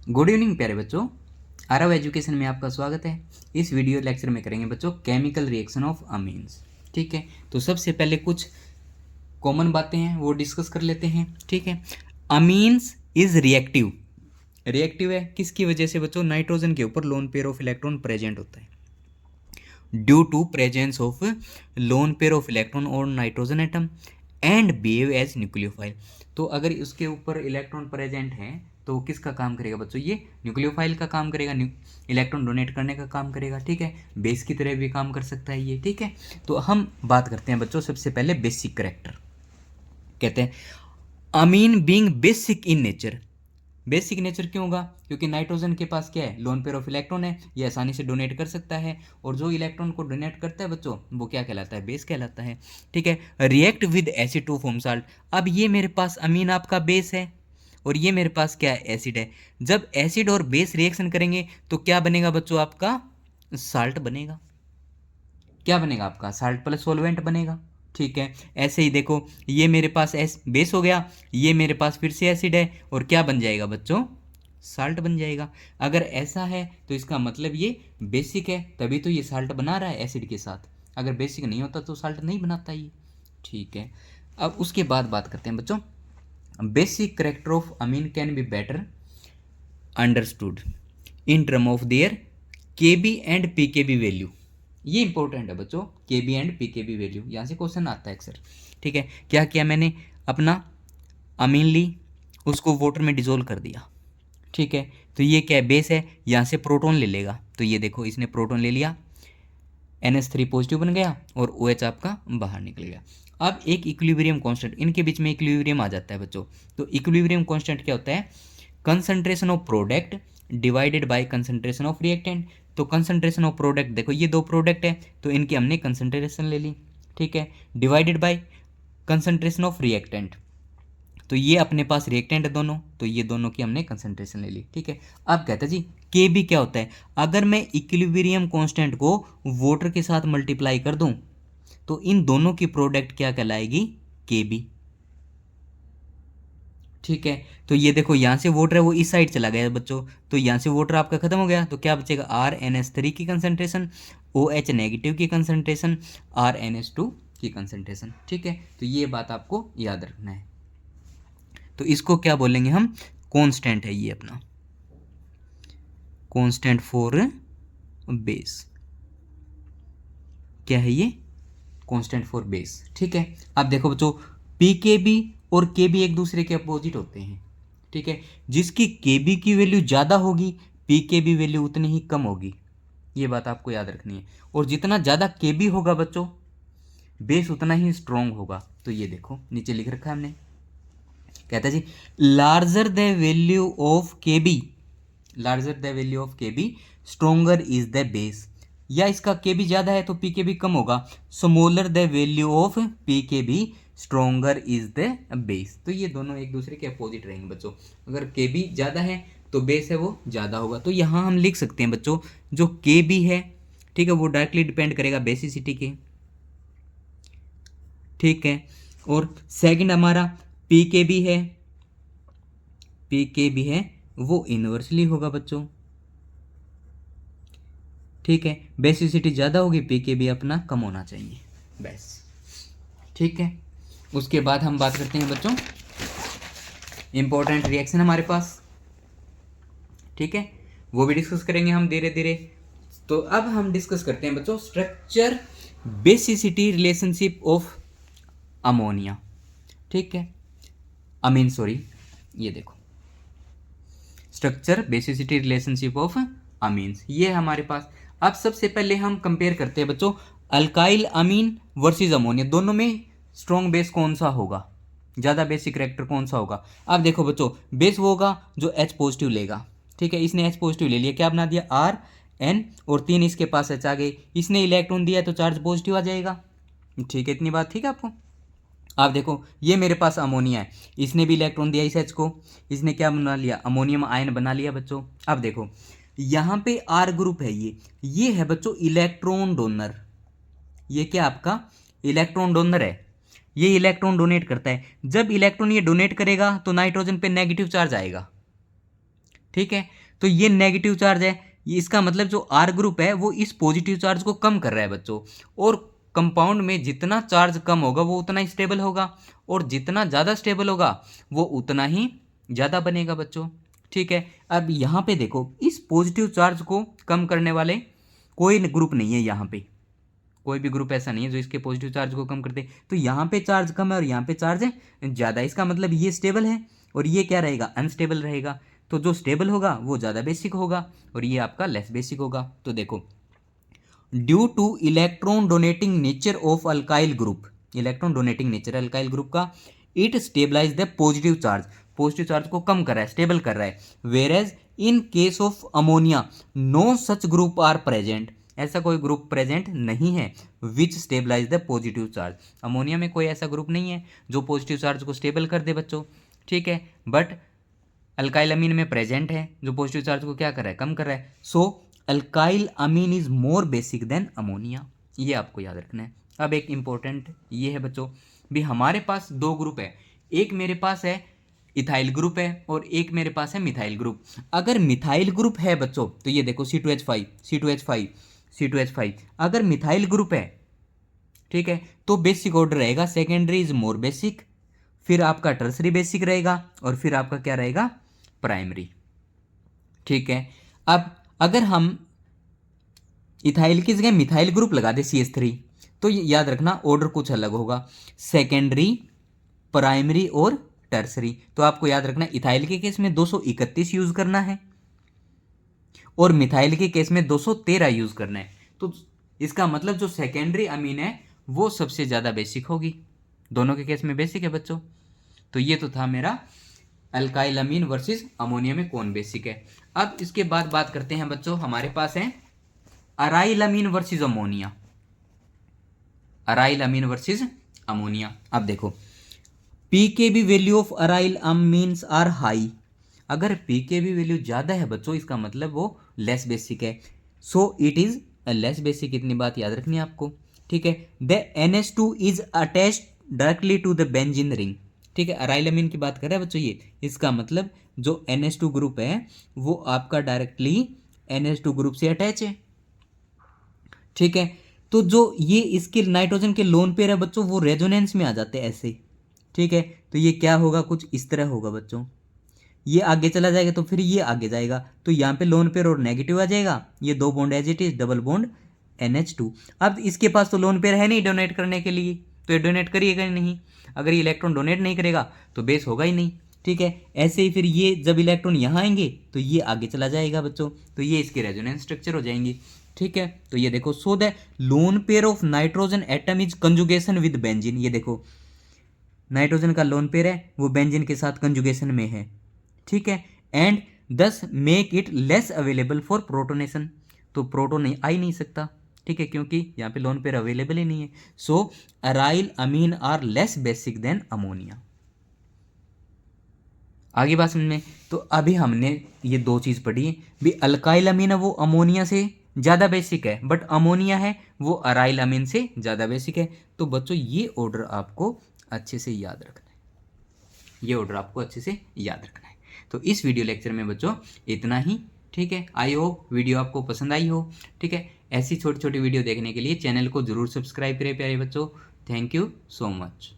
Good evening प्यारे बच्चों, Aarav education में आपका स्वागत है। इस वीडियो लेक्चर में करेंगे बच्चों केमिकल रिएक्शन ऑफ अमीन्स। ठीक है, तो सबसे पहले कुछ कॉमन बातें हैं वो डिस्कस कर लेते हैं। ठीक है, अमीन्स इज रिएक्टिव। रिएक्टिव है किसकी वजह से बच्चों? नाइट्रोजन के ऊपर lone pair of electron present होता है due to presence of lone pair of electron और nitrogen atom and behave as nucleophile. तो अगर उसके ऊपर इलेक्ट्रॉन प्रेजेंट है तो वो किसका काम करेगा बच्चों? ये न्यूक्लियोफाइल का काम करेगा, इलेक्ट्रॉन डोनेट करने का काम करेगा। ठीक है, बेस की तरह भी काम कर सकता है ये। ठीक है, तो हम बात करते हैं बच्चों सबसे पहले बेसिक करेक्टर। कहते हैं amine being basic in nature. Basic nature क्यों होगा? क्योंकि नाइट्रोजन के पास क्या है? लोन पेयर ऑफ इलेक्ट्रॉन है, ये आसानी से डोनेट कर सकता है। और जो इलेक्ट्रॉन को डोनेट करता है बच्चों वो क्या कहलाता है? बेस कहलाता है। ठीक है, react with acid to form salt. अब ये मेरे पास अमीन आपका बेस है और ये मेरे पास क्या है? एसिड है। जब एसिड और बेस रिएक्शन करेंगे तो क्या बनेगा बच्चों? आपका साल्ट बनेगा। क्या बनेगा? आपका साल्ट प्लस सॉल्वेंट बनेगा। ठीक है, ऐसे ही देखो ये मेरे पास बेस हो गया, ये मेरे पास फिर से एसिड है और क्या बन जाएगा बच्चों? साल्ट बन जाएगा। अगर ऐसा है तो इसका मतलब ये बेसिक है, तभी तो ये साल्ट बना रहा है एसिड के साथ। अगर बेसिक नहीं होता तो साल्ट नहीं बनाता ये। ठीक है, अब उसके बाद बात करते हैं बच्चों basic character of amine can be better understood in term of their Kb and pKb value. ये इंपॉर्टेंट है बच्चों, केबी एंड पीकेबी वैल्यू, यहाँ से क्वेश्चन आता है अक्सर। ठीक है, क्या किया मैंने? अपना अमीन ली, उसको वाटर में डिजोल्व कर दिया। ठीक है, तो ये क्या है? बेस है, यहाँ से प्रोटॉन ले लेगा। तो ये देखो इसने प्रोटॉन ले लिया, NH3 पॉजिटिव बन गया और OH आपका बाहर निकल गया। अब एक इक्विलिब्रियम कांस्टेंट, इनके बीच में इक्विलिब्रियम आ जाता है बच्चों। तो इक्विलिब्रियम कांस्टेंट क्या होता है? Concentration of product divided by concentration of reactant. तो कंसंट्रेशन ऑफ प्रोडक्ट, देखो ये दो प्रोडक्ट है तो इनकी हमने कंसंट्रेशन ले ली। ठीक है, divided by concentration of reactant, तो ये अपने पास रिएक्टेंट है दोनों, तो ये दोनों की हमने कंसंट्रेशन ले ली। ठीक है, अब कहता है जी के बी क्या होता है? अगर मैं इक्विलिब्रियम कांस्टेंट को वाटर के साथ मल्टीप्लाई कर दूं तो इन दोनों की प्रोडक्ट क्या कहलाएगी? के बी। ठीक है, तो ये देखो यहाँ से वाटर है वो इस साइड चला गया बच्चों, तो यहाँ से वाटर आपका खत्म हो गया, तो क्या बचेगा? RNH3 की कंसंट्रेशन, OH नेगेटिव की कंसंट्रेशन, RNH2 की कंसंट्रेशन। ठीक है, तो ये बात आपको याद रखना है। तो इसको क्या बोलेंगे हम? कांस्टेंट है ये अपना, कांस्टेंट फॉर बेस। क्या है ये? Constant for base. ठीक है, अब देखो बच्चों पीकेबी और केबी एक दूसरे के अपोजिट होते हैं। ठीक है, जिसकी केबी की वैल्यू ज़्यादा होगी पीकेबी वैल्यू उतनी ही कम होगी, ये बात आपको याद रखनी है। और जितना ज़्यादा केबी होगा बच्चों बेस उतना ही स्ट्रॉन्ग होगा। तो ये देखो नीचे लिख रखा है हमने, कहता है जी larger the value of K B, larger the value of K B stronger is the base. या इसका के बी ज़्यादा है तो पी के बी कम होगा, smaller the value of P K B stronger is the base. तो ये दोनों एक दूसरे के अपोजिट रहेंगे बच्चों। अगर के बी ज़्यादा है तो बेस है वो ज़्यादा होगा। तो यहाँ हम लिख सकते हैं बच्चों जो के बी है, ठीक है, वो डायरेक्टली डिपेंड करेगा बेसिसिटी के। ठीक है, और सेकंड हमारा पी के बी है, पी के बी है वो इन्वर्सली होगा बच्चों। ठीक है, बेसिसिटी ज़्यादा होगी, पी के बी अपना कम होना चाहिए बस। ठीक है, उसके बाद हम बात करते हैं बच्चों इंपॉर्टेंट रिएक्शन हमारे पास। ठीक है, वो भी डिस्कस करेंगे हम धीरे धीरे। तो अब हम डिस्कस करते हैं बच्चों structure basicity relationship of ammonia. ठीक है, अमीन सॉरी, ये देखो structure basicity relationship of amines, ये हमारे पास। अब सबसे पहले हम कंपेयर करते हैं बच्चों अल्काइल अमीन वर्सेस अमोनिया, दोनों में स्ट्रॉन्ग बेस कौन सा होगा, ज़्यादा बेसिक करेक्टर कौन सा होगा। अब देखो बच्चों बेस वो होगा जो H पॉजिटिव लेगा। ठीक है, इसने H पॉजिटिव ले लिया, क्या बना दिया? RN, और 3 इसके पास H आ गई, इसने इलेक्ट्रॉन दिया तो चार्ज पॉजिटिव आ जाएगा। ठीक है, इतनी बात ठीक है आपको। आप देखो ये मेरे पास अमोनिया है, इसने भी इलेक्ट्रॉन दिया इस H को, इसने क्या बना लिया? अमोनियम आयन बना लिया बच्चों। अब देखो यहाँ पे R ग्रुप है, ये है बच्चों इलेक्ट्रॉन डोनर। ये क्या आपका इलेक्ट्रॉन डोनर है, ये इलेक्ट्रॉन डोनेट करता है। जब इलेक्ट्रॉन ये डोनेट करेगा तो नाइट्रोजन पे नेगेटिव चार्ज आएगा। ठीक है। तो ये नेगेटिव चार्ज है, इसका मतलब जो आर ग्रुप है वो इस पॉजिटिव चार्ज को कम कर रहा है बच्चों। और कंपाउंड में जितना चार्ज कम होगा वो उतना ही स्टेबल होगा, और जितना ज़्यादा स्टेबल होगा वो उतना ही ज़्यादा बनेगा बच्चों। ठीक है। अब यहाँ पे देखो, इस पॉजिटिव चार्ज को कम करने वाले कोई ग्रुप नहीं है यहाँ पे, कोई भी ग्रुप ऐसा नहीं है जो इसके पॉजिटिव चार्ज को कम कर दे। तो यहाँ पे चार्ज कम है और यहाँ पे चार्ज ज़्यादा है, इसका मतलब ये स्टेबल है और ये क्या रहेगा, अनस्टेबल रहेगा। तो जो स्टेबल होगा वो ज़्यादा बेसिक होगा और ये आपका लेस बेसिक होगा। तो देखो, due to electron donating nature of alkyl group, electron donating nature alkyl group का, it stabilize the positive charge, positive charge को कम कर रहा है, स्टेबल कर रहा है। Whereas in case of ammonia no such group are present, ऐसा कोई ग्रुप प्रेजेंट नहीं है which stabilize the positive charge. Ammonia में कोई ऐसा ग्रुप नहीं है जो पॉजिटिव चार्ज को स्टेबल कर दे बच्चों। ठीक है। बट अल्काइल अमीन में प्रेजेंट है जो पॉजिटिव चार्ज को क्या कर रहा है, कम कर रहा है। So alkyl amine is more basic than ammonia, ये आपको याद रखना है। अब एक इंपॉर्टेंट ये है बच्चों, भी हमारे पास दो ग्रुप है, एक मेरे पास है इथाइल ग्रुप है और एक मेरे पास है मिथाइल ग्रुप। अगर मिथाइल ग्रुप है बच्चों तो ये देखो C2H5 C2H5 C2H5, अगर मिथाइल ग्रुप है, ठीक है, तो बेसिक ऑर्डर रहेगा सेकेंडरी इज मोर बेसिक, फिर आपका टर्सरी बेसिक रहेगा और फिर आपका क्या रहेगा, प्राइमरी। ठीक है। अब अगर हम इथाइल की जगह मिथाइल ग्रुप लगा दे CH3, तो याद रखना ऑर्डर कुछ अलग होगा, सेकेंडरी, प्राइमरी और टर्सरी। तो आपको याद रखना इथाइल के केस में 231 यूज करना है और मिथाइल के केस में 213 यूज करना है। तो इसका मतलब जो सेकेंडरी अमीन है वो सबसे ज़्यादा बेसिक होगी, दोनों के केस में बेसिक है बच्चों। तो ये तो था मेरा अल्काइल अमीन वर्सेस अमोनिया में कौन बेसिक है। अब इसके बाद बात करते हैं बच्चों, हमारे पास है aryl amine versus ammonia, aryl amine versus ammonia. अब देखो, pKb value of aryl amines are high, अगर पीकेबी वैल्यू ज़्यादा है बच्चों इसका मतलब वो लेस बेसिक है, so it is a less basic, इतनी बात याद रखनी है आपको। ठीक है। The NH2 is attached directly to the benzene ring. ठीक है, अराइल अमीन की बात कर रहे हैं बच्चों ये, इसका मतलब जो NH2 ग्रुप है वो आपका डायरेक्टली NH2 ग्रुप से अटैच है। ठीक है। तो जो ये इसके नाइट्रोजन के लोन पेयर है बच्चों वो रेजोनेंस में आ जाते हैं ऐसे। ठीक है। तो ये क्या होगा, कुछ इस तरह होगा बच्चों, ये आगे चला जाएगा तो फिर ये आगे जाएगा, तो यहाँ पे लोन पेयर और नेगेटिव आ जाएगा, ये दो bond as it is, double bond NH2। अब इसके पास तो लोन पेयर है नहीं डोनेट करने के लिए, तो ये डोनेट करिएगा ही नहीं, अगर ये इलेक्ट्रॉन डोनेट नहीं करेगा तो बेस होगा ही नहीं। ठीक है। ऐसे ही फिर ये जब इलेक्ट्रॉन यहाँ आएंगे तो ये आगे चला जाएगा बच्चों, तो ये इसके रेजोनेंस स्ट्रक्चर हो जाएंगे। ठीक है। तो ये देखो, so the loan pair of nitrogen atom is conjugation with benzene, ये देखो नाइट्रोजन का लोन पेयर है वो बेंजीन के साथ कंजुगेशन में है। ठीक है। एंड दस make it less available for protonation, तो प्रोटोन आ ही नहीं सकता। ठीक है, क्योंकि यहाँ पे लोन पेयर अवेलेबल ही नहीं है। So aryl amine are less basic than ammonia. आगे बात समझ में, तो अभी हमने ये दो चीज़ पढ़ी है, भी अल्काइल अमीन है वो अमोनिया से ज़्यादा बेसिक है, बट अमोनिया है वो अराइल अमीन से ज़्यादा बेसिक है। तो बच्चों ये ऑर्डर आपको अच्छे से याद रखना है, ये ऑर्डर आपको अच्छे से याद रखना है। तो इस वीडियो लेक्चर में बच्चों इतना ही। ठीक है, आई होप वीडियो आपको पसंद आई हो। ठीक है, ऐसी छोटी छोटी वीडियो देखने के लिए चैनल को जरूर सब्सक्राइब करें प्यारे बच्चों। Thank you so much.